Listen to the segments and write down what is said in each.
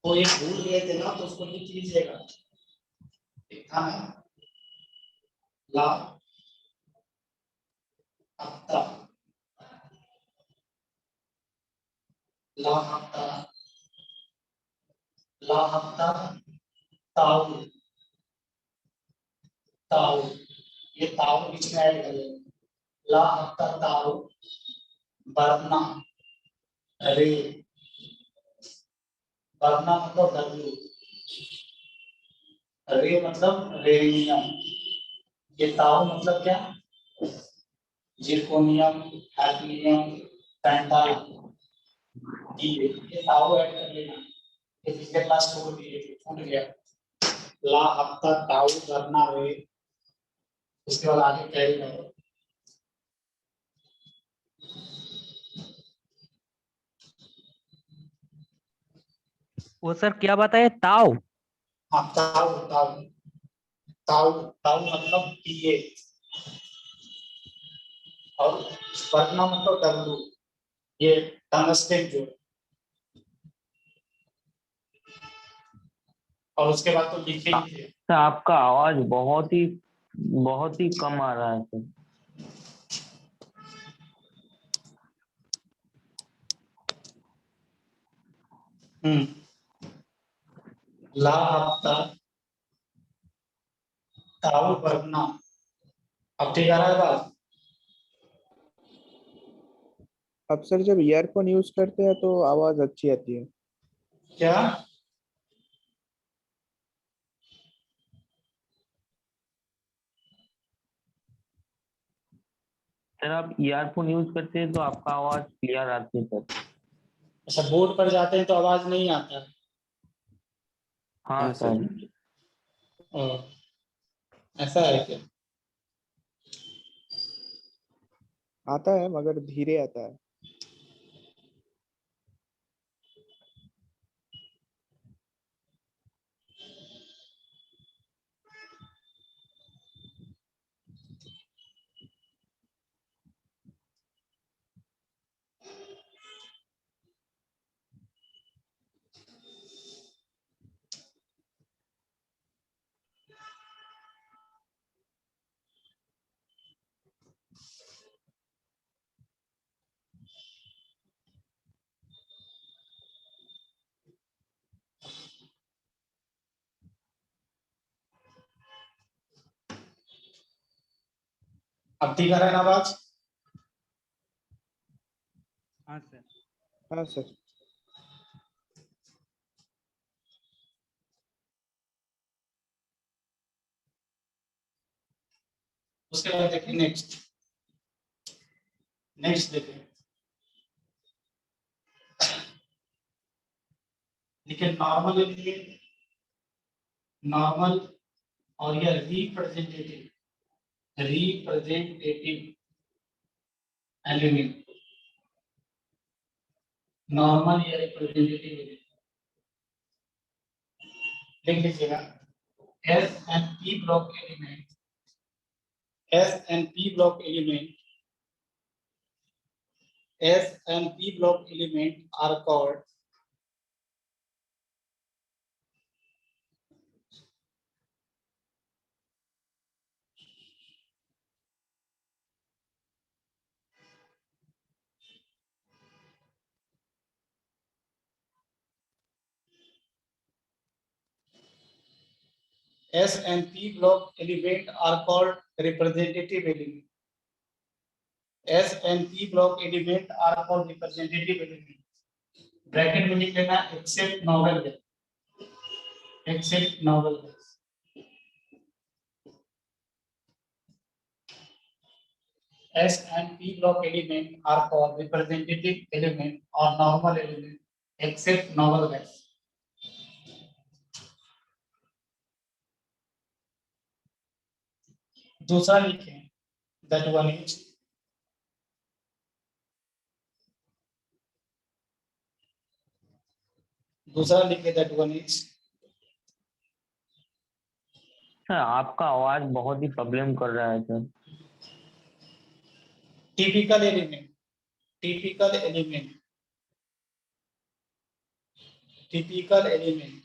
तो एक भूल गए थे ना, तो उसको लिख लीजिएगा। एक था ना, ला हफ्ता, ला हफ्ता, ला हफ्ता, ताऊ, ताऊ, ये ताऊ बीच में ऐड करेंगे। ला हफ्ता ताऊ, वरना, रे, वरना मतलब डब्ल्यू, रे मतलब रेनियम, ये ताऊ मतलब क्या, जिरकोनियम, हैडमियम, पेंटा, ये ताऊ ऐड कर लेना। ये पिछले क्लास छोड़ दिए, छूट गया। ला हफ्ता ताऊ वरना रे, उसके बाद आगे कैरी करो। वो सर क्या बताए, ताव? हाँ, ताऊ ताऊ ताऊ ताऊ मतलब पीए, और वरना मतलब डब्ल्यू, ये टंगस्टन जो, और उसके बाद तो लिखे ही थे। सर आपका आवाज बहुत ही कम आ रहा है सर। ला हफ्ता ताऊ वरना, अब ठीक आ रहा है बात? अब सर जब ईयरफोन यूज करते हैं तो आवाज अच्छी आती है। क्या? सर आप ईयरफोन यूज करते हैं तो आपका आवाज क्लियर आती है सर। अच्छा, बोर्ड पर जाते हैं तो आवाज नहीं आता है? हाँ हाँ सर। सर। ओ, ऐसा है क्या? आता है मगर धीरे आता है। अब ठीक आ रहा है ना आवाज? हाँ सर। हाँ सर। उसके बाद देखिए नेक्स्ट, नेक्स्ट देखिए, देखिए नॉर्मल एलिमेंट, नॉर्मल, और यह रिप्रेजेंटेटिव, रिप्रेजेंटेटिव एलिमेंट, नॉर्मल या रिप्रेजेंटेटिव एलिमेंट लिख लीजिएगा। S and P block element, S and P block element, S and P block element are called S and P block element are called representative element. S and P block element are called representative element. Bracket में लिख लेना except noble gas, except noble gas. S and P block element are called representative element or normal element except novel gas. दूसरा लिखें, that one is दूसरा लिखे, that one is sir आपका आवाज बहुत ही प्रॉब्लम कर रहा है sir. typical element, typical element, typical element.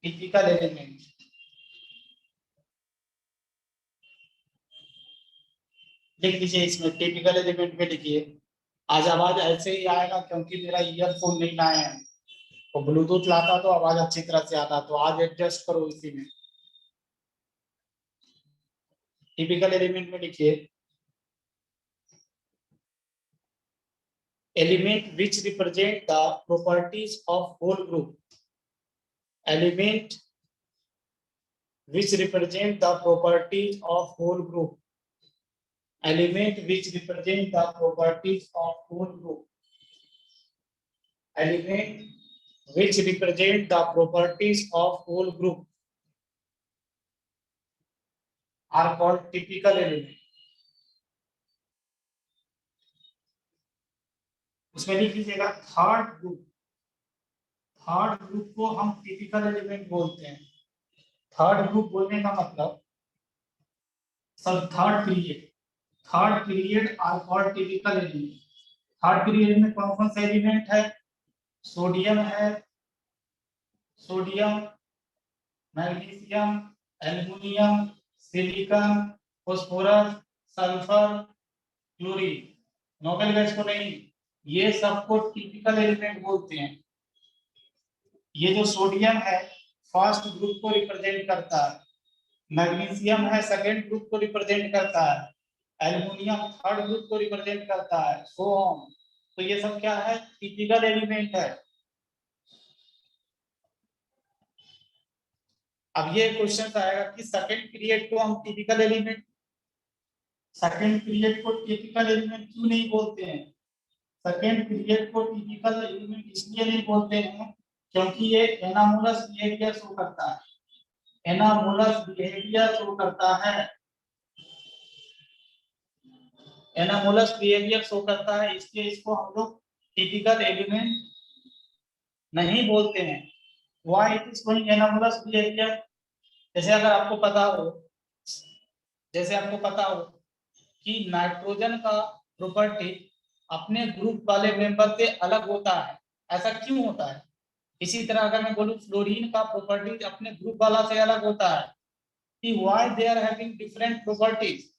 Typical element. लिख लीजिए, इसमें टिपिकल एलिमेंट में लिखिए। आज आवाज ऐसे ही आएगा क्योंकि मेरा ईयरफोन नहीं लाए हैं, तो ब्लूटूथ लाता तो आवाज अच्छी तरह से आता, तो आज एडजस्ट करो इसी में। टिपिकल एलिमेंट में लिखिए element which represent the properties of whole group. Element which represent the properties of whole group. Element which represent the properties of whole group. Element which represent the properties of whole group are called typical element. उसमें लिख लीजिएगा third group. Third group को हम typical element बोलते हैं। Third group बोलने का मतलब सब third period are called typical element. Third period में कौन कौन से एलिमेंट है? सोडियम है, sodium, magnesium, aluminium, silicon, phosphorus, sulphur, chlorine. Noble gas को नहीं, ये सबको टिपिकल एलिमेंट बोलते हैं। ये जो सोडियम है फर्स्ट ग्रुप को रिप्रेजेंट करता है, मैग्नीशियम है सेकंड ग्रुप को रिप्रेजेंट करता है, एल्युमिनियम थर्ड ग्रुप को रिप्रेजेंट करता है, सो ऑन। तो ये सब क्या है? टिपिकल एलिमेंट है। अब ये क्वेश्चन आएगा कि सेकंड पीरियड को हम टिपिकल एलिमेंट, सेकंड पीरियड को टिपिकल एलिमेंट क्यों नहीं बोलते हैं? सेकंड पीरियड को टिपिकल एलिमेंट इसलिए नहीं बोलते हैं क्योंकि ये एनामोलस बिहेवियर शो करता है। एनामोलस बिहेवियर शो करता है, एनामोलस बिहेवियर शो करता है, इसलिए इसको हम लोग टिपिकल एलिमेंट नहीं बोलते हैं। Why it is going anomalous behaviour? जैसे अगर आपको पता हो, जैसे आपको पता हो कि नाइट्रोजन का प्रॉपर्टी अपने ग्रुप वाले मेंबर से अलग होता है, ऐसा क्यों होता है? इसी तरह अगर मैं बोलूं फ्लोरीन का प्रॉपर्टी अपने ग्रुप वाला से अलग होता है, कि why they are having different properties?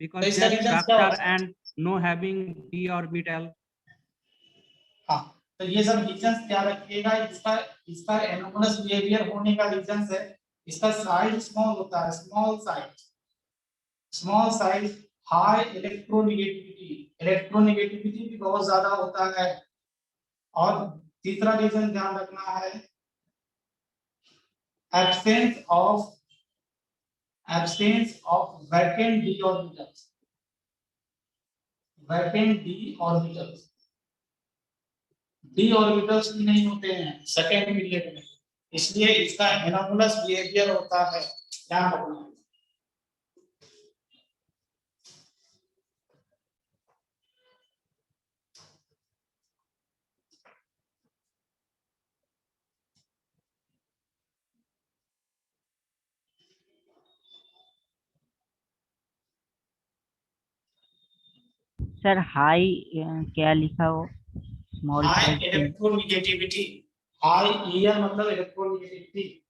because तो इसका their रीजन क्या structure होगा? and no having d orbital. हाँ, तो ये सब रीजंस क्या रखिएगा। इसका इसका एनोमलस बिहेवियर होने का रीजंस है, इसका साइज स्मॉल होता है, स्मॉल साइज, हाई इलेक्ट्रोनेगेटिविटी भी बहुत ज्यादा होता है। और तीसरा रीजन ध्यान रखना है, absence of vacant D orbitals. Vacant D orbitals भी नहीं होते हैं सेकेंड पीरियड में, इसलिए इसका एनामोलस बिहेवियर होता है, ध्यान रखना। सर हाई क्या लिखा हो? Small high size electronegativity, high ईयर मतलब इलेक्ट्रोनेगेटिविटी।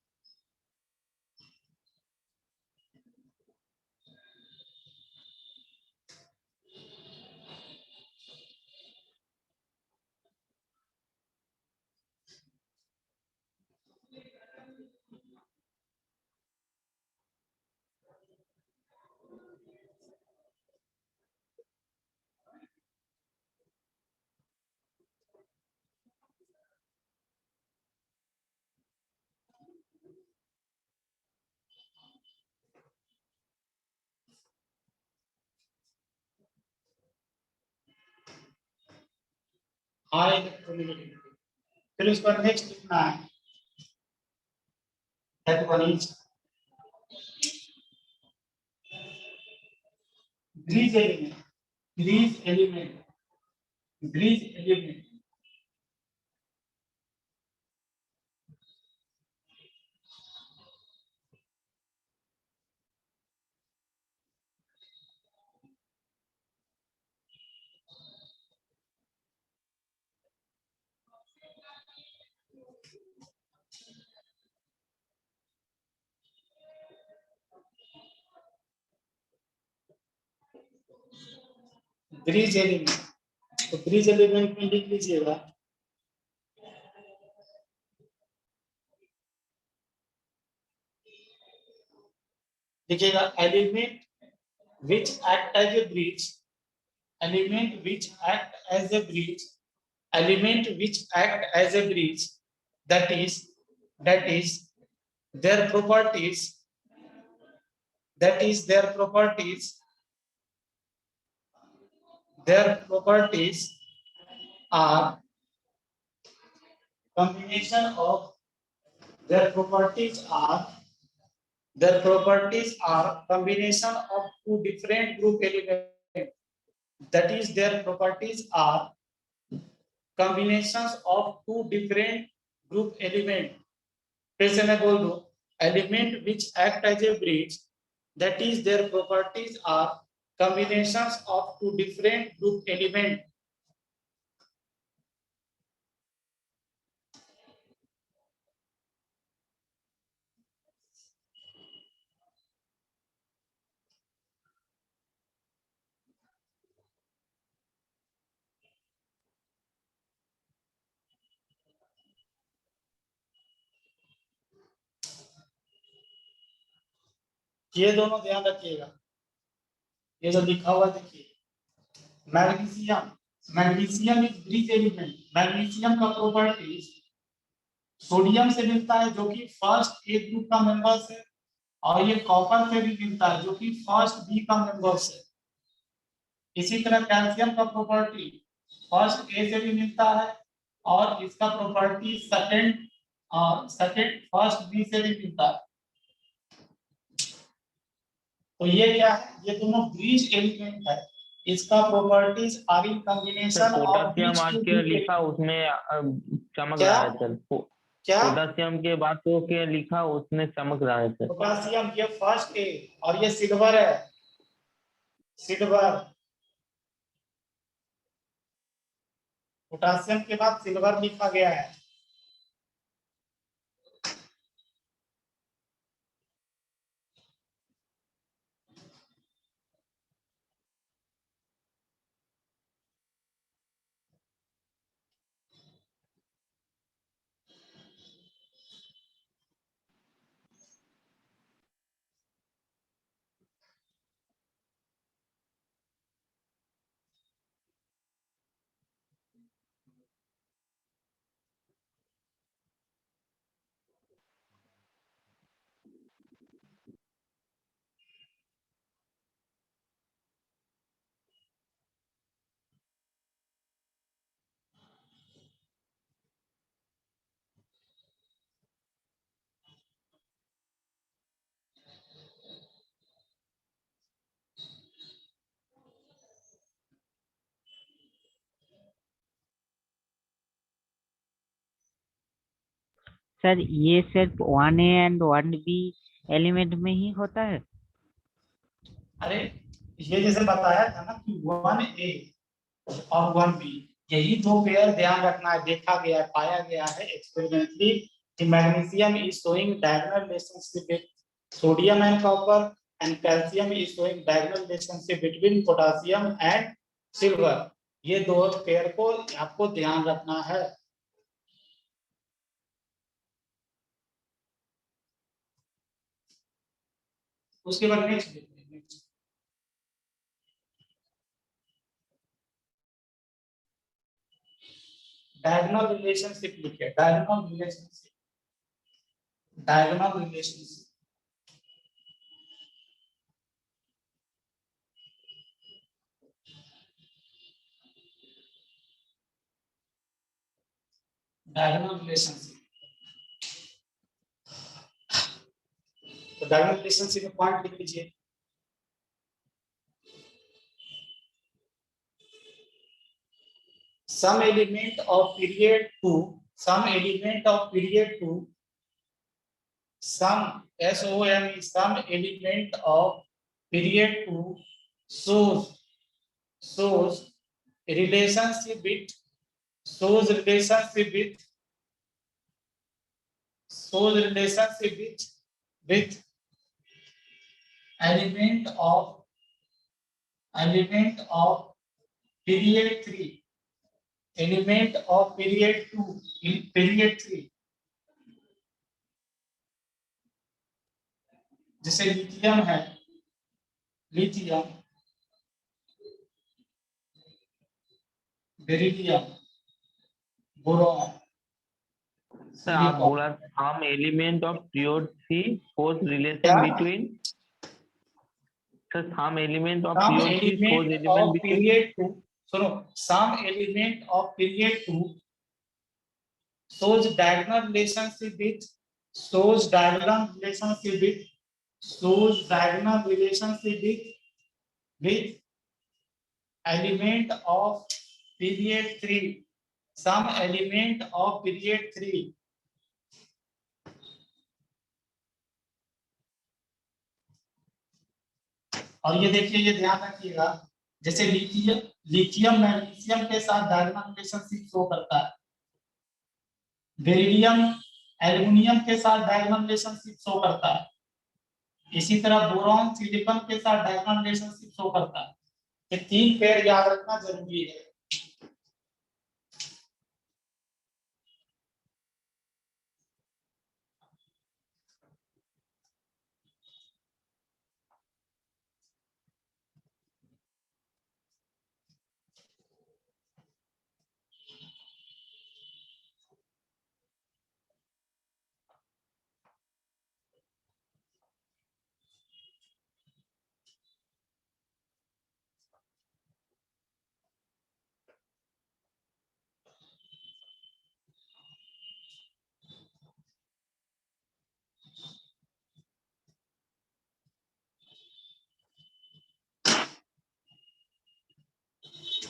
High electronegativity. फिर उसका नेक्स्ट लिखना है, that one is bridge element. Bridge element bridge element, तो ब्रिज एलिमेंट में लिख लीजिएगा लिखिएगा element which act as a bridge, element which act as a bridge, element which act as a bridge, that is their properties, their properties are combination of their properties are combination of two different group elements, that is their properties are combinations of two different group element. फिर से मैं बोल दूं, element which act as a bridge, that is their properties are combinations of two different group element. ये दोनों ध्यान रखिएगा, ये जो लिखा हुआ देखिए, magnesium, magnesium is bridge element. Magnesium का प्रॉपर्टीज सोडियम से मिलता है जो कि फर्स्ट ए ग्रुप का मेंबर्स है, और ये कॉपर से भी मिलता है जो कि फर्स्ट बी का मेंबर्स है। इसी तरह कैल्शियम का प्रॉपर्टी फर्स्ट ए से भी मिलता है और इसका प्रॉपर्टी सेकंड फर्स्ट बी से भी मिलता है। तो ये क्या है, ये दोनों ब्रिज एलिमेंट है, इसका properties are in combination of potassium आज के लिखा उसमें चमक क्या? रहा है सर। क्या पोटासियम के बाद तो क्या लिखा उसमें चमक रहा है सर। पोटासियम ये फर्स्ट ए और ये सिल्वर है, सिल्वर, पोटासियम के बाद सिल्वर लिखा गया है। सर ये सिर्फ 1A एंड 1B एलिमेंट में ही होता है? अरे ये जैसे बताया था ना कि 1A और 1B यही दो पेयर ध्यान रखना है, देखा गया है, पाया गया है एक्सपेरिमेंटली कि magnesium is showing diagonal relationship with sodium and copper and calcium is showing diagonal relationship between potassium and silver. ये दो पेयर को आपको ध्यान रखना है। उसके बाद नेक्स्ट देखते हैं, नेक्स्ट डायगोनल रिलेशनशिप लिखिए, diagonal relationship, diagonal relationship. Diagonal relationship, तो डायगोनल रिलेशनशिप में पॉइंट लिख लीजिए। Some element of period 2, some element of period 2, some SOM, some element of period 2 shows relationship with with element of period 3, element of period 2 in period 3, जैसे lithium है, lithium, beryllium, boron, sir आप silicon. बोला हम element of period 3 force क्या? relation between, sir हम element of Some period 3 force element element of between, period 2, सुनो, some element of period 2 shows diagonal relationship with, shows diagonal relationship with, shows diagonal relationship with element of period 3, some element of period 3 और ये देखिए, ये ध्यान रखिएगा, जैसे lithium, lithium magnesium के साथ डायगोनल रिलेशनशिप शो करता है, बेरिलियम एल्युमिनियम के साथ डायगोनल रिलेशनशिप शो करता है, इसी तरह बोरॉन सिलिकॉन के साथ डायगोनल रिलेशनशिप शो करता है। ये 3 पेयर याद रखना जरूरी है।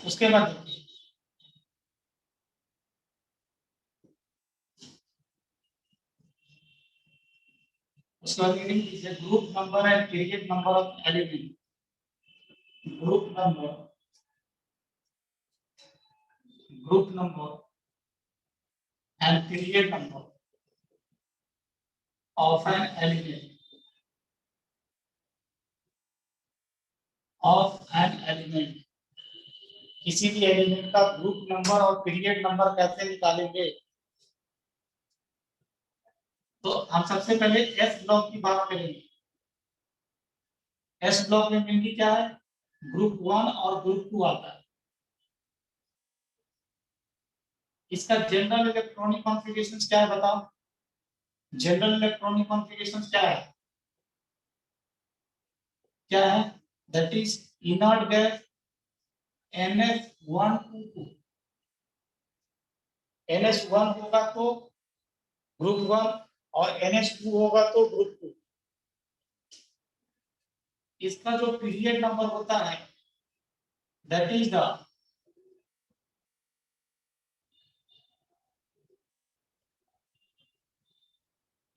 उसके बाद देखिए, उसके बाद रीडिंग कीजिए, group number and period number of element, group number, group number and period number of an element, of an element, किसी भी एलिमेंट का ग्रुप नंबर और पीरियड नंबर कैसे निकालेंगे? तो हम सबसे पहले एस ब्लॉक की बात करेंगे। एस ब्लॉक में मेनली क्या है, ग्रुप 1 और ग्रुप 2 आता है। इसका जनरल इलेक्ट्रॉनिक कॉन्फ़िगरेशंस क्या है बताओ? जनरल इलेक्ट्रॉनिक कॉन्फ़िगरेशंस क्या है? क्या है? That is inert gas NS122। NS1 होगा तो ग्रुप 1 और NS2 होगा तो ग्रुप 2। इसका जो पीरियड नंबर होता है दैट इज द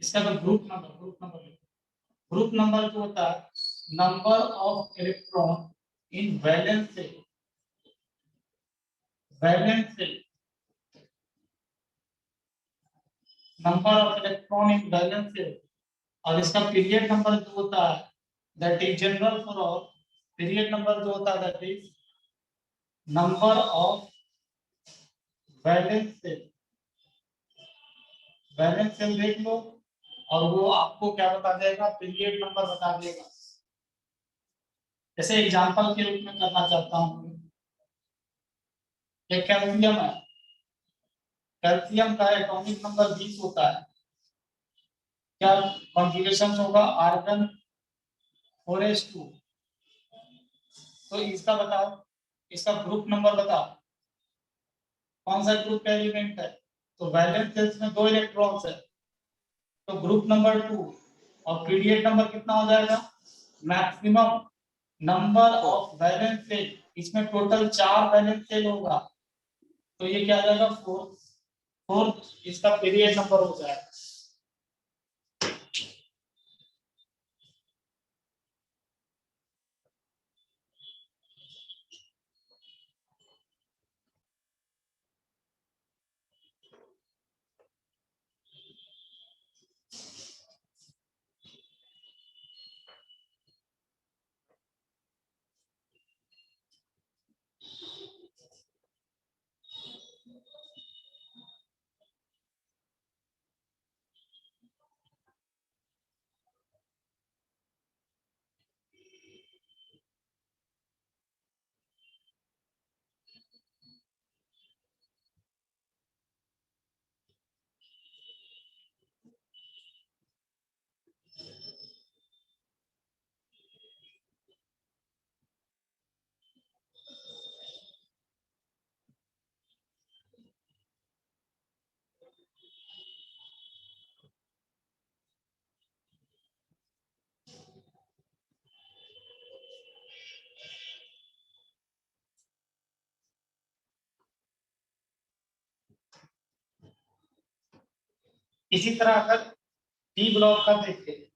इसका जो ग्रुप नंबर जो होता है number of electron in valence shell, valence shell, number of electron in valence shell. और इसका पीरियड नंबर जो होता है that is general for all, period number जो होता है that is number of valence shell. Valence shell देख लो और वो आपको क्या बता देगा, पीरियड नंबर बता देगा। जैसे एग्जांपल के रूप में करना चाहता हूँ, ये कैल्शियम है, कैल्शियम का एटॉमिक नंबर 20 होता है। क्या कॉन्फ़िगरेशन होगा? Argon 4s2। तो इसका बताओ, इसका ग्रुप नंबर बताओ, कौन सा ग्रुप का एलिमेंट है? तो वैलेंस शेल्स में 2 इलेक्ट्रॉन्स है तो ग्रुप नंबर 2 और पीरियड नंबर कितना हो जाएगा? Maximum number of valence shell, इसमें टोटल 4 वैलेंस शेल होगा तो ये क्या आ जाएगा? 4 इसका पीरियड नंबर हो जाएगा। इसी तरह अगर डी ब्लॉक का देखें,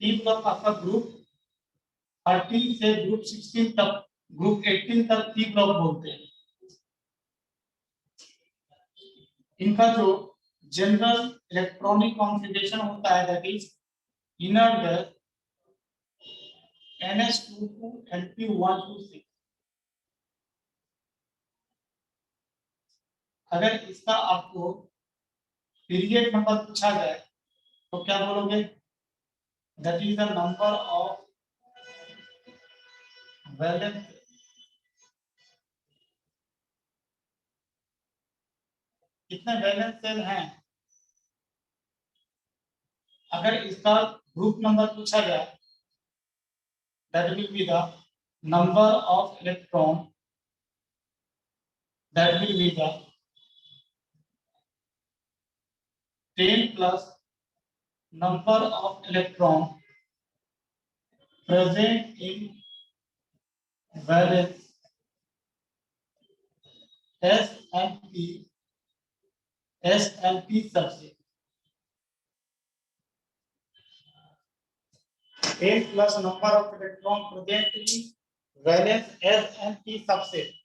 डी ब्लॉक आपका ग्रुप 13 से ग्रुप 16 तक, ग्रुप 18 तक डी ब्लॉक बोलते हैं। इनका जो जनरल इलेक्ट्रॉनिक कॉन्फ़िगरेशन होता है that is inner gas NH22 Np126। अगर इसका आपको पीरियड नंबर पूछा जाए तो क्या बोलोगे? That is the number of valence. कितने वैलेंस सेल हैं? अगर इसका ग्रुप नंबर पूछा जाए that will be the number of electron, that will be the 10 plus number of electron present in valence S and P subset। 10 plus number of electron present in valence S and P subset।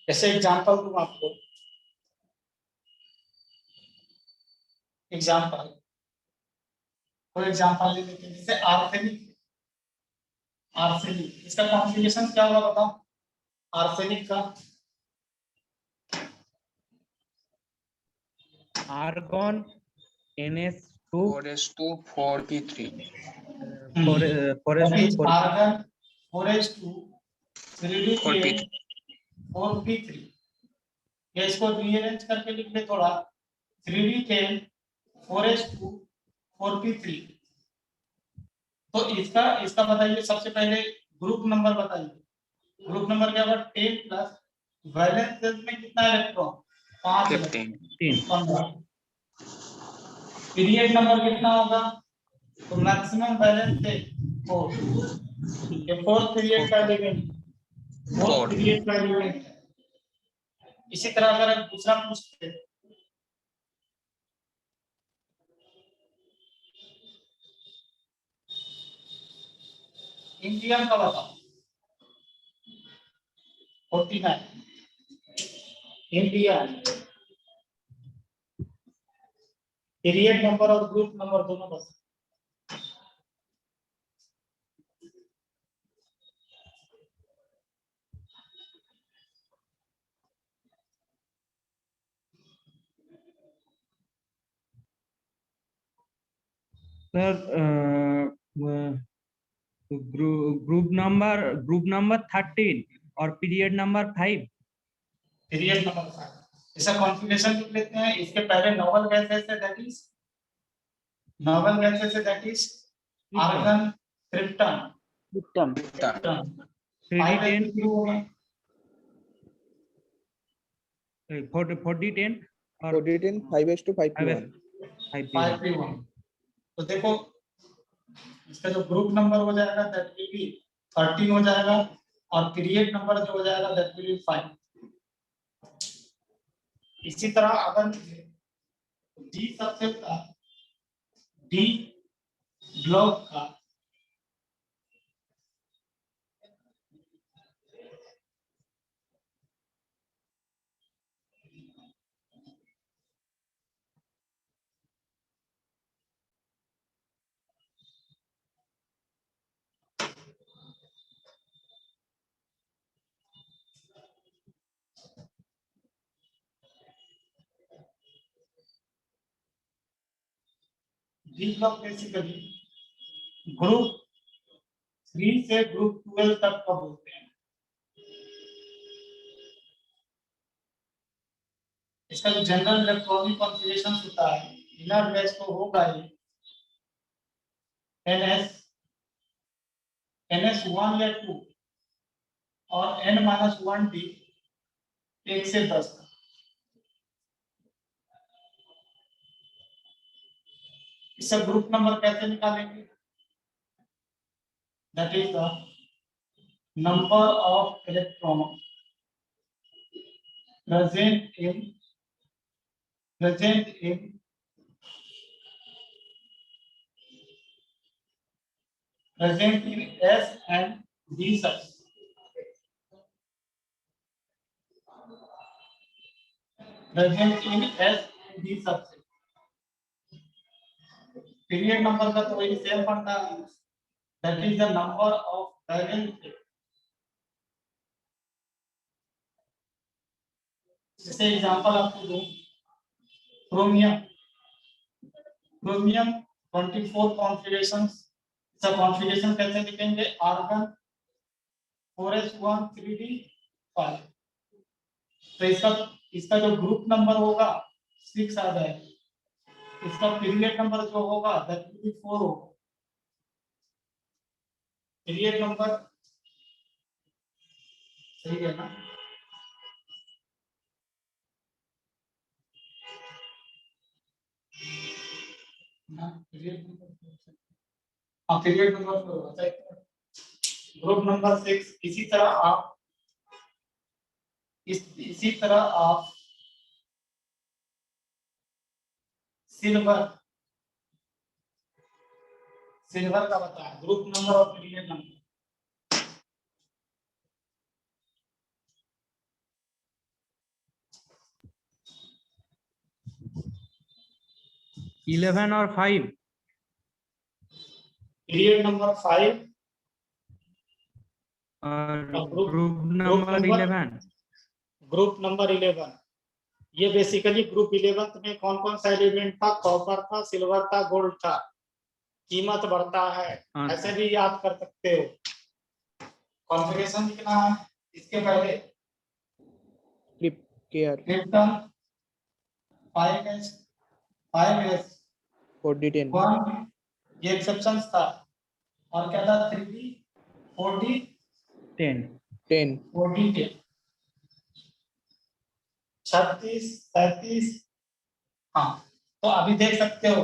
ऐसे example दूं आपको, example कोई example ले लेते हैं, जैसे arsenic. Arsenic इसका configuration क्या होगा बताओ? आर्सेनिक का argon NS2 4s2 4p3 forest argon 4s2 3d10 4p3 4p3। या इसको रीअरेंज करके लिख ले थोड़ा, 3d10 4s2 4p3। तो इसका इसका बताइए, सबसे पहले ग्रुप नंबर बताइए। ग्रुप नंबर क्या होगा? 10 प्लस वैलेंस सेल में कितना इलेक्ट्रॉन? 5 15 15। पीरियड नंबर कितना होगा? तो मैक्सिमम वैलेंस सेल 4। ये फोर्थ पीरियड का एलिमेंट, फोर्थ पीरियड का एलिमेंट। इसी तरह अगर हम दूसरा पूछते हैं, इंडियम का बताओ। 49 इंडियन। पीरियड नंबर और ग्रुप नंबर दोनों बस। सर ग्रुप नंबर 13 और पीरियड नंबर 5। पीरियड नंबर 5 इसका कॉन्फ़िगरेशन लिख लेते हैं। इसके पहले नोबल गैसेस है दैट इज, नोबल गैसेस है that is argon, krypton, krypton 3d10 हो गए। 4010 और 4d10 5:5:1। 5p1। तो देखो इसका जो ग्रुप नंबर हो जाएगा दैट विल बी 13 हो जाएगा, और पीरियड नंबर जो हो जाएगा दैट विल बी 5। इसी तरह अगर डी सबसेल का, डी ब्लॉक का डी ब्लॉक बेसिकली ग्रुप 3 से ग्रुप 12 तक का बोलते हैं। इसका जो जनरल इलेक्ट्रॉनिक कॉन्फ़िगरेशन होता है इनर गैस तो होगा ही NS1 या 2 और N-1D 1 से 10 तक। इसका ग्रुप नंबर कैसे निकालेंगे? That is the number of electron present in present in S and D subset. Present in S and D subset. Period number का तो वही सेम बनता है. That is the number of valence. जैसे example आपको दूं, क्रोमियम 24 कॉन्फ़िगरेशंस. इसका configuration कैसे लिखेंगे? Argon 4s1 3d5. तो इसका जो ग्रुप नंबर होगा 6 आ जाएगा. इसका पीरियड नंबर जो होगा दैट विल बी 4 होगा. पीरियड नंबर सही है ना? पीरियड नंबर 4 होगा. Group number 6. इसी तरह आप सिल्वर का बताएं ग्रुप नंबर और पीरियड नंबर. इलेवन और 5. पीरियड नंबर 5 और group group number 11. Group number 11. ये बेसिकली ग्रुप 11 में कौन कौन सा एलिमेंट था? कॉपर था, सिल्वर था, गोल्ड था. कीमत बढ़ता है. हाँ. ऐसे भी याद कर सकते हो. कॉन्फ़िगरेशन लिखना है इसके पहले. क्रिप्टन 5s 4d10 1 ये एक्सेप्शंस था. और क्या था? 3d 4d 10. 4d 36 37. हाँ, तो अभी देख सकते हो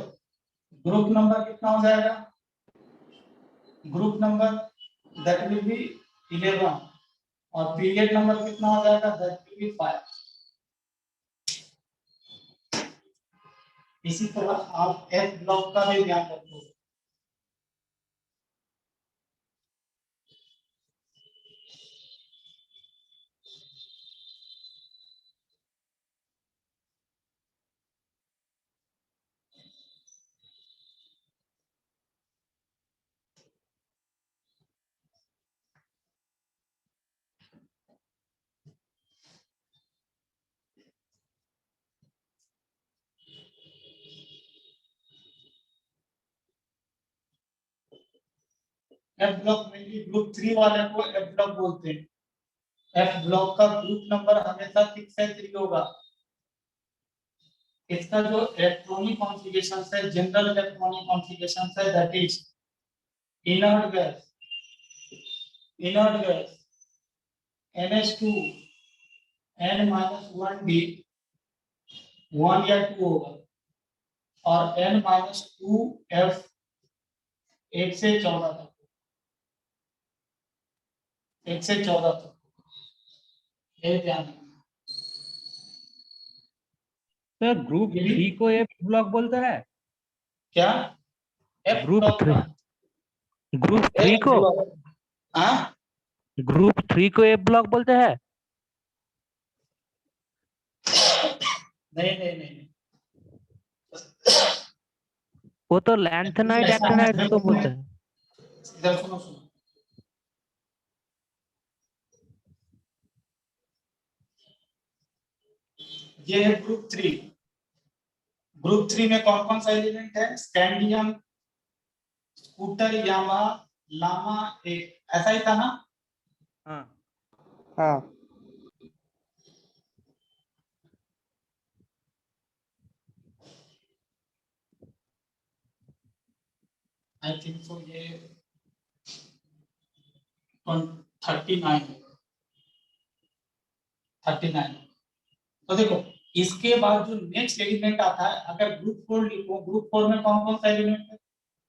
ग्रुप नंबर कितना हो जाएगा? Group number that will be 11 और पीरियड नंबर कितना हो जाएगा? That will be 5. इसी तरह आप एफ ब्लॉक का भी ध्यान रखो. एफ ब्लॉक में ग्रुप 3 वाले को एफ ब्लॉक बोलते हैं. एफ ब्लॉक का ग्रुप नंबर हमेशा 6 से 3 होगा. इसका जो इलेक्ट्रॉनिक कॉन्फ़िगरेशन है जनरल इलेक्ट्रॉनिक कॉन्फ़िगरेशन है that is inert gas NH2 N-1D 1 या 2 होगा और N-2F 1 से 14 तक. 1 से 14 तक. ये ध्यान रखना. सर ग्रुप 3 को एफ ब्लॉक बोलता है. क्या? एफ ग्रुप ब्लॉक का. ग्रुप 3 को हाँ, ग्रुप 3 को ए ब्लॉक बोलते हैं. नहीं. वो तो लैंथेनाइट एक्टिनाइट को बोलते हैं. इधर सुनो. ये है ग्रुप 3. ग्रुप 3 में कौन कौन सा एलिमेंट है? स्कैंडियम, स्कूटर, यामा, लामा 1. ऐसा ही था ना? हाँ. हाँ. आई थिंक सो ये 39 39। तो देखो इसके बाद जो नेक्स्ट एलिमेंट आता है, अगर ग्रुप 4 लिखो, ग्रुप 4 में कौन कौन सा एलिमेंट है?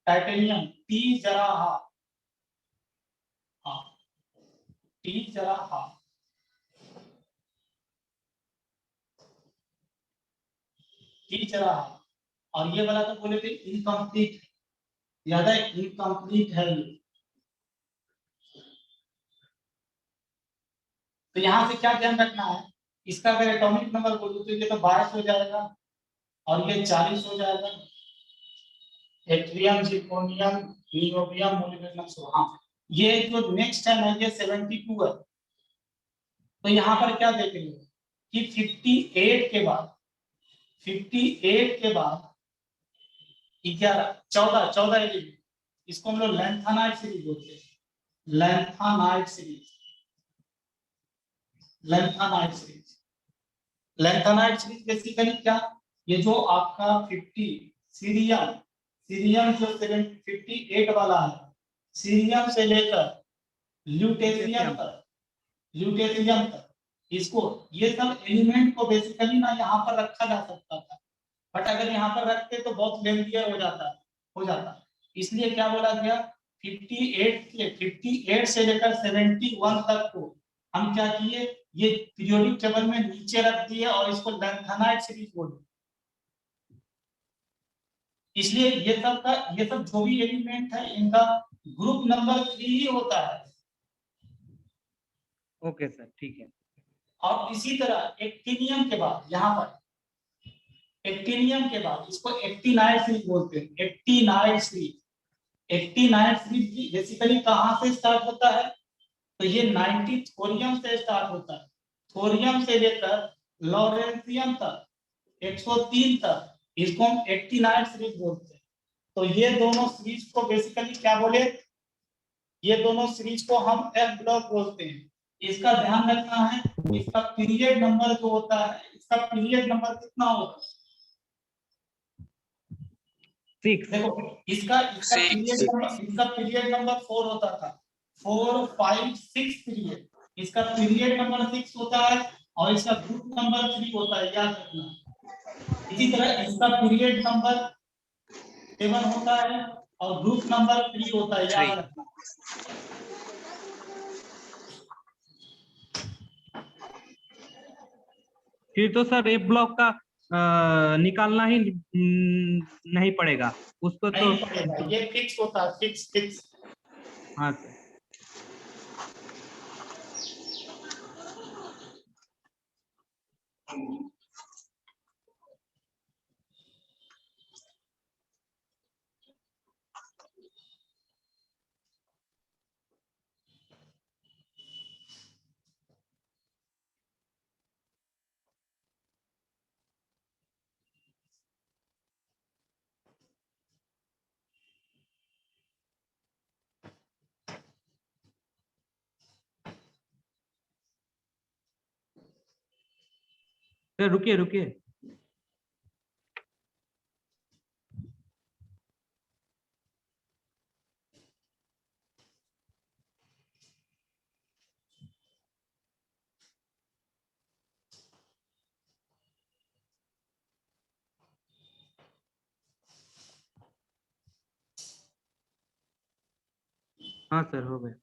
टाइटेनियम, टी जरा हा, हाँ टी जरा हा, टी जरा हा। और ये वाला तो बोले थे इनकम्प्लीट, याद है इनकम्प्लीट है ये। तो यहाँ से क्या ध्यान रखना है, इसका अगर एटॉमिक नंबर बोलूं तो ये तो 22 हो जाएगा और ये 40 हो जाएगा। एट्रियम, जिर्कोनियम, नियोबियम, मोलिब्डेनम, हाँ ये जो नेक्स्ट है ना ये 72 है। तो यहाँ पर क्या देखेंगे कि 58 के बाद, 58 के बाद 11 14 14 एलिमेंट, इसको हम लोग लैंथानाइट सीरीज बोलते हैं। लैंथानाइट सीरीज, लैंथानाइट सीरीज, लैंथानाइट सीरीज बेसिकली क्या, ये जो आपका 50 सीरियम, सीरियम जो 58 वाला है, सीरियम से लेकर ल्यूटेशियम तक, ल्यूटेशियम तक, इसको ये सब एलिमेंट को बेसिकली ना यहाँ पर रखा जा सकता था, बट अगर यहाँ पर रखते तो बहुत लेंथियर हो जाता। इसलिए क्या बोला गया, 58 से लेकर 71 तक को हम क्या किए, ये पीरियोडिक टेबल में नीचे रख दिए और इसको लैंथानाइट सीरीज बोले। इसलिए ये सब जो भी एलिमेंट है इनका ग्रुप नंबर 3 ही होता है। ओके सर, ठीक है। और इसी तरह एक्टिनियम के बाद, यहाँ पर एक्टिनियम के बाद इसको एक्टिनाइट सीरीज बोलते हैं। Actinide series, actinide series basically कहाँ से स्टार्ट होता है, तो ये 90 थोरियम से स्टार्ट होता है। थोरियम से लेकर लॉरेंसियम तक 103 तक, इसको हम एक्टिनाइट सीरीज बोलते हैं। तो ये दोनों सीरीज को बेसिकली क्या बोले, ये दोनों सीरीज को हम एफ ब्लॉक बोलते हैं। इसका ध्यान रखना है, इसका पीरियड नंबर जो होता है, इसका पीरियड नंबर कितना होता है, 6। देखो इसका इसका पीरियड नंबर 4 होता था, 4 5 6 पीरियड, इसका पीरियड नंबर 6 होता है और इसका ग्रुप नंबर 3 होता है, याद रखना। इसी तरह इसका पीरियड नंबर 7 होता है और ग्रुप नंबर 3 होता है, याद रखना। फिर तो सर एफ ब्लॉक का निकालना ही नहीं पड़ेगा उसको तो। नहीं पड़ेगा, ये फिक्स होता है, फिक्स फिक्स। हाँ सर। सर रुकिए रुकिए। हाँ सर, हो गया।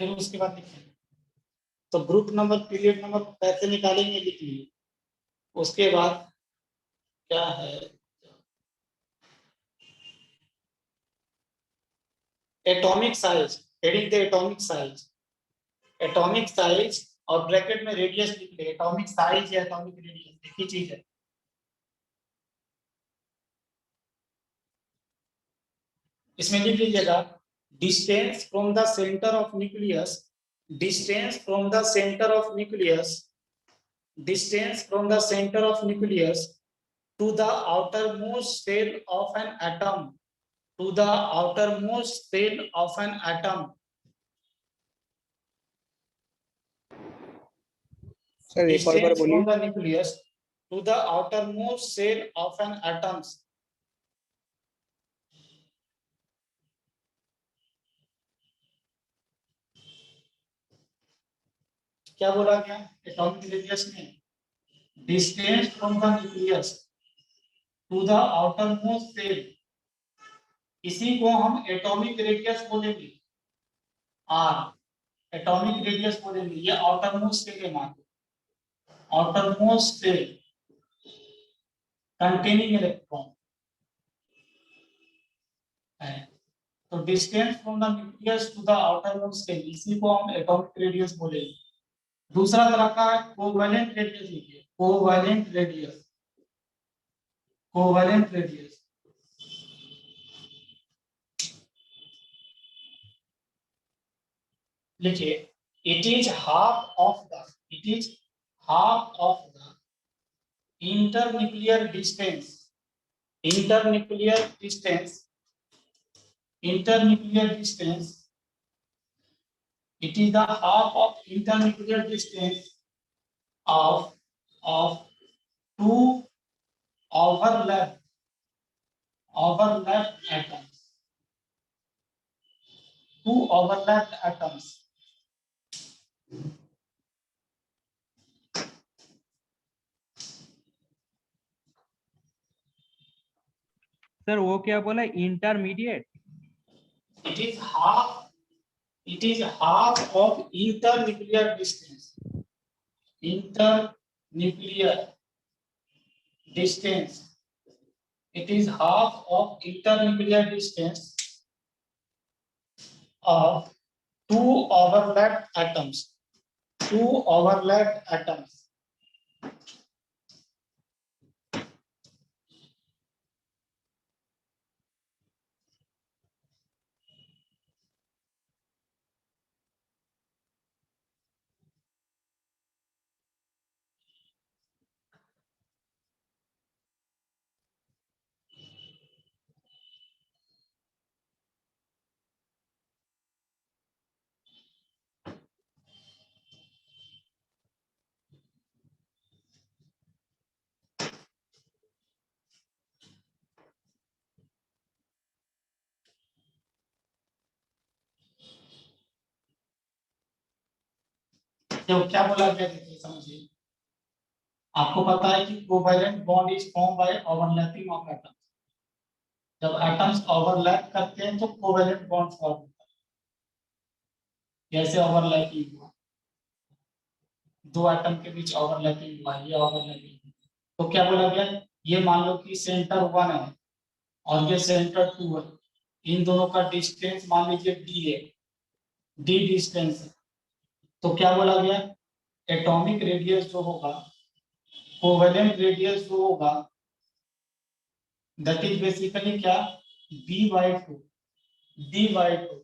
फिर उसके बाद लिखेंगे, तो ग्रुप नंबर पीरियड नंबर कैसे निकालेंगे लिख लीजिए। उसके बाद क्या है, atomic size, heading the atomic size, atomic size और ब्रैकेट में रेडियस लिख ले, एटॉमिक साइज या एटॉमिक रेडियस एक ही चीज है। इसमें लिख लीजिएगा distance from the centre of nucleus, distance from the centre of nucleus, distance from the centre of nucleus to the outermost cell of an atom, to the outermost cell of an atom. Sir एक और बार Distance बोलिए। from the nucleus to the outermost cell of an atom. क्या बोला गया atomic radius में? Distance from the nucleus to the outermost shell, इसी को हम एटॉमिक रेडियस बोलेंगे, आर एटॉमिक रेडियस बोलेंगे। ये आउटरमोस्ट सेल है, मान आउटरमोस्ट सेल कंटेनिंग इलेक्ट्रॉन है। तो distance from the nucleus to the outermost shell, इसी को हम एटॉमिक रेडियस बोलेंगे। दूसरा तरह का है कोवैलेंट रेडियस, लिखिए कोवैलेंट रेडियस, कोवैलेंट रेडियस लिखिए it is half of the, it is half of the internuclear distance, internuclear distance, internuclear distance, it is the half of internuclear distance of two overlapped atoms, two overlapped atoms. Sir वो क्या बोला, intermediate? It is half, it is half of internuclear distance, internuclear distance, it is half of internuclear distance of two overlapped atoms, two overlapped atoms. तो क्या बोला गया देखिए समझिए, आपको पता है कि covalent bond is form by overlapping of atoms, जब एटम्स ओवरलैप करते हैं तो कोवैलेंट बॉन्ड फॉर्म होता है। जैसे ओवरलैपिंग हुआ, दो एटम के बीच ओवरलैपिंग हुआ, ये ओवरलैपिंग, तो क्या बोला गया, ये मान लो कि सेंटर 1 है और ये सेंटर 2 है, इन दोनों का डिस्टेंस मान लीजिए d है, d डिस्टेंस है, तो क्या बोला गया एटॉमिक रेडियस जो होगा, कोवैलेंट रेडियस जो होगा, दैट इज बेसिकली क्या b/2, d/2।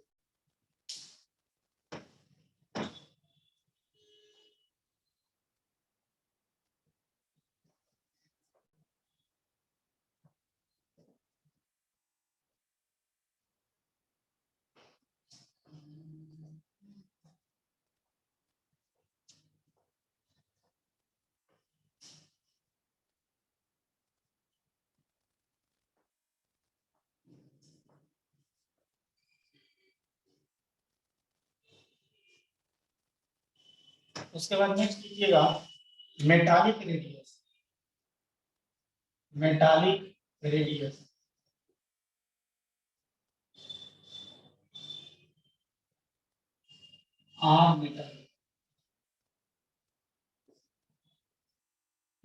उसके बाद नेक्स्ट लीजिएगा metallic radius, metallic radius, metallic,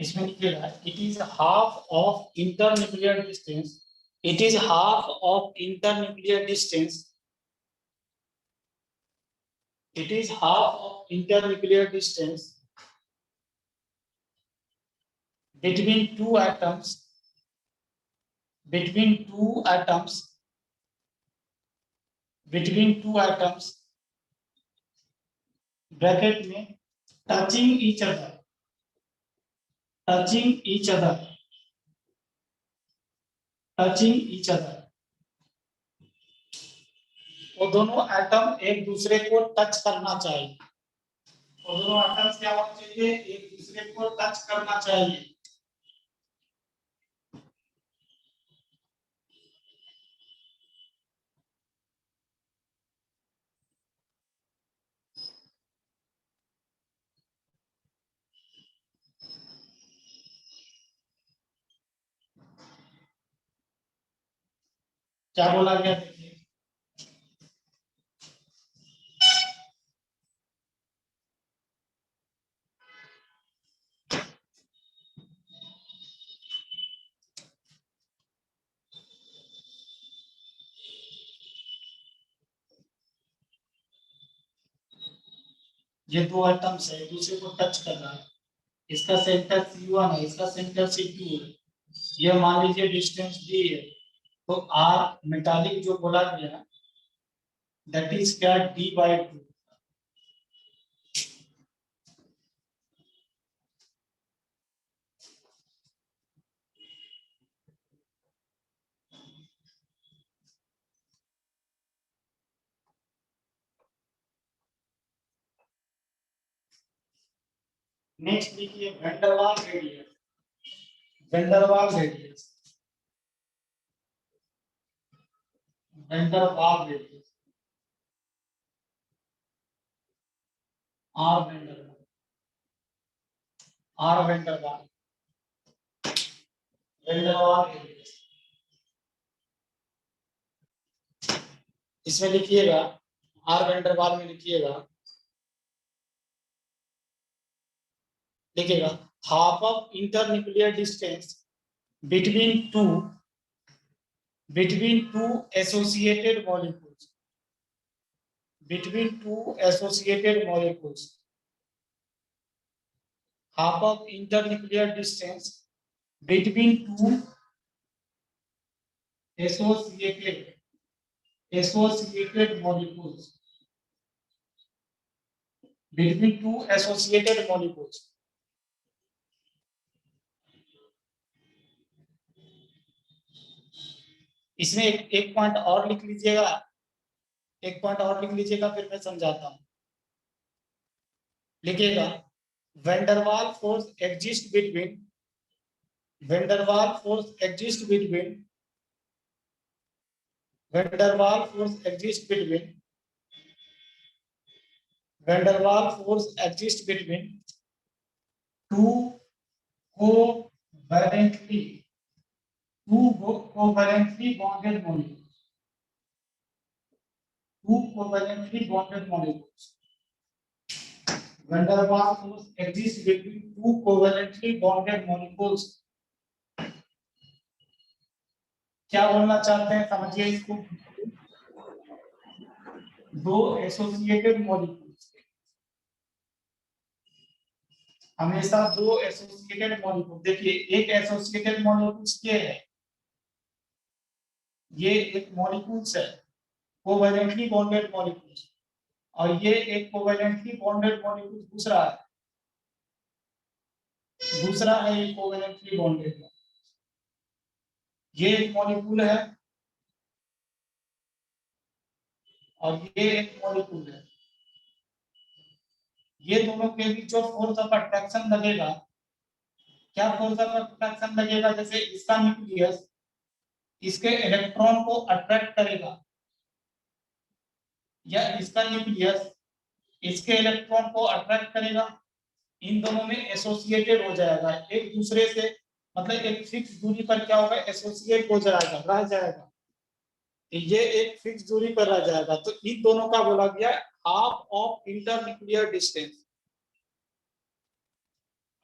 इसमें लिखिएगा it is half of internuclear distance, it is half of internuclear distance, it is half of internuclear distance between two atoms, between two atoms, between two atoms, bracket में touching each other, touching each other, touching each other, वो दोनों atom एक दूसरे को touch करना चाहिए, वो दोनों एटम्स क्या होना चाहिए, एक दूसरे को टच करना चाहिए। क्या बोला गया देखिए, ये दो एटम्स है, एक दूसरे को टच कर रहा है, इसका सेंटर C1 है, इसका सेंटर C2 है, ये मान लीजिए डिस्टेंस D है, तो आर मेटालिक जो बोला गया दैट इज क्या, D/2। नेक्स्ट लिखिए van der Waals radius, van der Waals radius, van der Waals radius, R van der Waals, R van der Waals, van der Waals radius, इसमें लिखिएगा आर वेंडरवाल में लिखिएगा half of internuclear distance between two associated molecules, between two associated molecules, half of internuclear distance between two associated molecules, between two associated molecules, इसमें एक point और लिख लीजिएगा, एक पॉइंट और लिख लीजिएगा, फिर मैं समझाता हूं। लिखिएगा van der Waals force exist between, van der Waals force exist between, van der Waals force exist between, van der Waals force exist between two covalently bonded molecules, two covalently bonded molecules, van der Waals force exists between two covalently bonded molecules। क्या बोलना चाहते हैं समझिए इसको, दो associated molecules, हमेशा दो associated molecule, देखिए एक एसोसिएटेड मॉलिक्यूल्स के है, ये एक मॉलिक्यूल्स है कोवैलेंटली बॉन्डेड मॉलिक्यूल्स, और ये एक कोवैलेंटली बॉन्डेड मॉलिक्यूल दूसरा है, ये कोवैलेंटली बॉन्डेड, ये एक मॉलिक्यूल है और ये एक मॉलिक्यूल है, ये दोनों के बीच जो फोर्स ऑफ अट्रैक्शन लगेगा, क्या फोर्स ऑफ अट्रैक्शन लगेगा, जैसे इसका न्यूक्लियस इसके इलेक्ट्रॉन को अट्रैक्ट करेगा, या इसका न्यूक्लियस इसके इलेक्ट्रॉन को अट्रैक्ट करेगा, इन दोनों में एसोसिएटेड हो जाएगा एक दूसरे से, मतलब एक फिक्स दूरी पर क्या होगा, एसोसिएट हो जाएगा, रह जाएगा, ये एक फिक्स दूरी पर रह जाएगा, तो इन दोनों का बोला गया half of internuclear distance,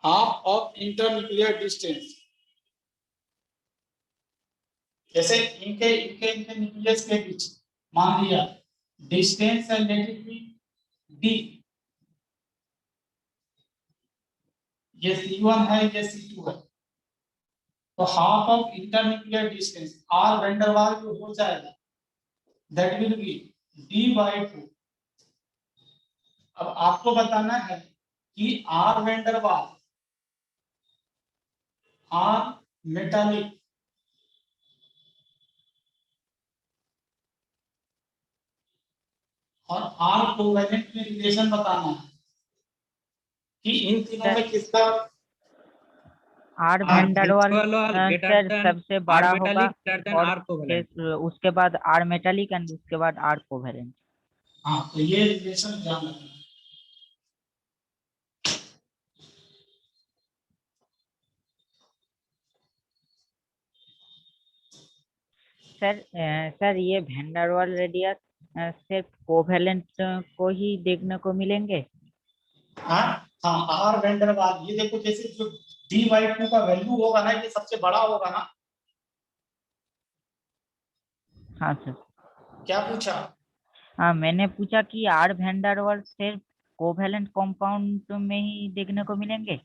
half of internuclear distance, जैसे इनके इनके इनके न्यूक्लियस के बीच मान लिया डिस्टेंस है लेट इट बी डी, ये C1 है ये C2 है, तो half of internuclear distance or van der waals जो हो जाएगा दैट विल बी D/2। अब आपको बताना है कि R van der Waals, R metallic और आर कोवेलेंट में रिलेशन बताना है कि इन तीनों में किसका R R van der Waals greater sir than सबसे आर बड़ा होगा मेटालिक ग्रेटर देन और आर कोवेलेंट। फिर उसके बाद आर मेटालिक एंड उसके बाद आर कोवेलेंट। हाँ, तो ये रिलेशन ध्यान रखना। सर ये वेंडरवाल रेडियस सिर्फ कोवेलेंट को ही देखने को मिलेंगे? हाँ हाँ, आर वेंडर वाल ये देखो, जैसे जो D/2 का वैल्यू होगा ना ये सबसे बड़ा होगा ना। हाँ सर। क्या पूछा? हाँ मैंने पूछा कि आर वेंडरवाल सिर्फ कोवेलेंट कंपाउंड में ही देखने को मिलेंगे?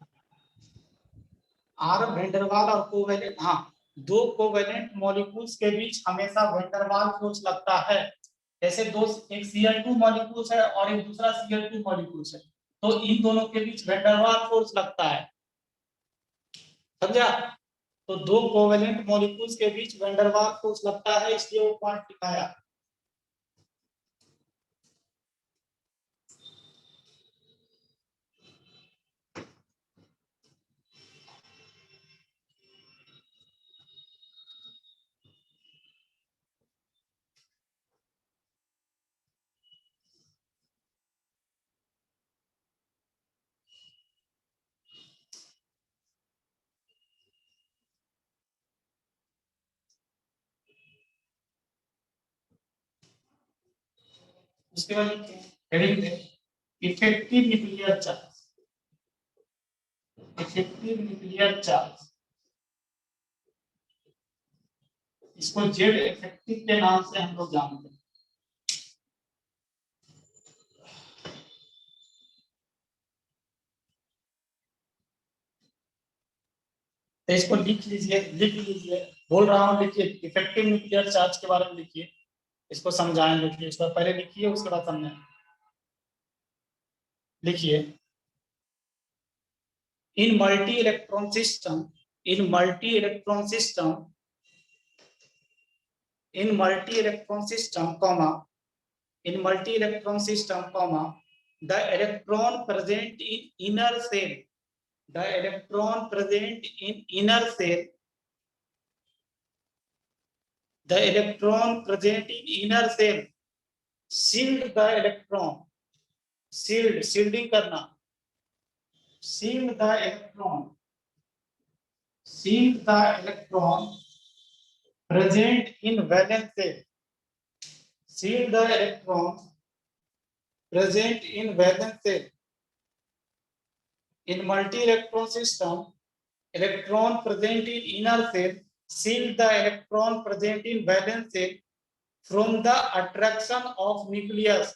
आर वेंडरवाल और कोवेलेंट, हाँ, दो कोवेलेंट मॉलिक्यूल्स के बीच हमेशा वेंडरवाल फोर्स लगता है। जैसे दो, एक Cl2 मॉलिक्यूल्स है और एक दूसरा Cl2 मॉलिक्यूल्स है, तो इन दोनों के बीच वेंडरवाल फोर्स लगता है, समझा? तो दो कोवेलेंट मॉलिक्यूल्स के बीच वेंडरवाल फोर्स लगता है, इसलिए वो पॉइंट दिखाया। उसके बाद हेडिंग दे effective nuclear charge, effective nuclear charge, इसको जेड इफेक्टिव के नाम से हम लोग जानते हैं। तो इसको लिख लीजिए, लिख लीजिए, बोल रहा हूँ लिखिए, इफेक्टिव न्यूक्लियर चार्ज के बारे में लिखिए, इसको समझाएंगे, लिखिए, इसको पहले लिखिए उसके बाद समझाएंगे। लिखिए, in multi electron system, in multi electron system, in multi electron system comma, in multi-electron system, comma, the electron present in inner cell, the electron present in inner cell, the electron present in inner cell, shield the electron, shield, shielding करना, shield the electron, shield the electron present in valence cell, shield the electron present in valence cell. In multi-electron system, electron present in inner cell shield the electron present in valence cell from the attraction of nucleus,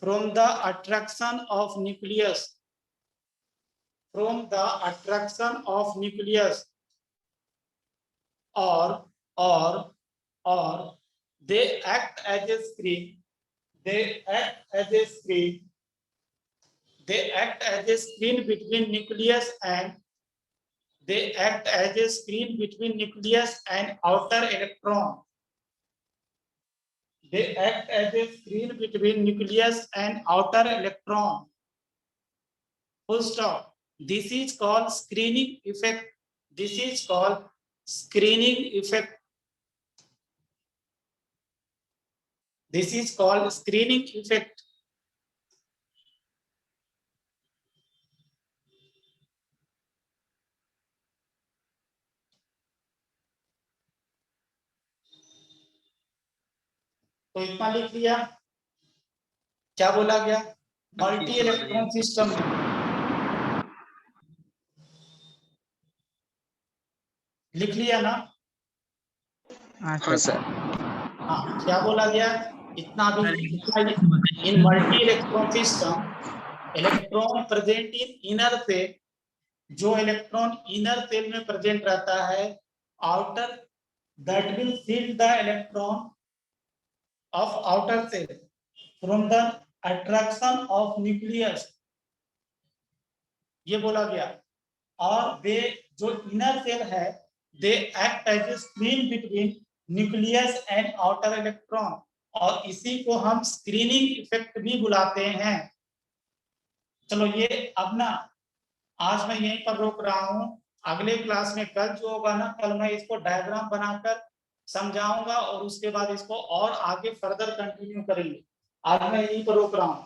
from the attraction of nucleus, from the attraction of nucleus, or they act as a screen, they act as a screen, they act as a screen between nucleus and, they act as a screen between nucleus and outer electron. They act as a screen between nucleus and outer electron. Full stop. This is called screening effect. This is called screening effect. This is called screening effect. तो इतना लिख लिया। क्या बोला गया? Multi electron system में लिख लिया ना? हाँ हाँ सर। सर। हाँ, क्या बोला गया? इतना भी in multi electron system electron present in inner shell, जो इलेक्ट्रॉन इनर सेल में प्रेजेंट रहता है, outer that will shield the electron of outer shell from the attraction of nucleus, ये बोला गया। और वे जो इनर सेल है, they act as a screen between nucleus and outer electron, और इसी को हम स्क्रीनिंग इफेक्ट भी बुलाते हैं। चलो ये अब ना आज मैं यहीं पर रोक रहा हूं, अगले क्लास में कल जो होगा ना, कल मैं इसको डायग्राम बनाकर समझाऊंगा और उसके बाद इसको और आगे फर्दर कंटिन्यू करेंगे। आज मैं यहीं पर रोक रहा हूं।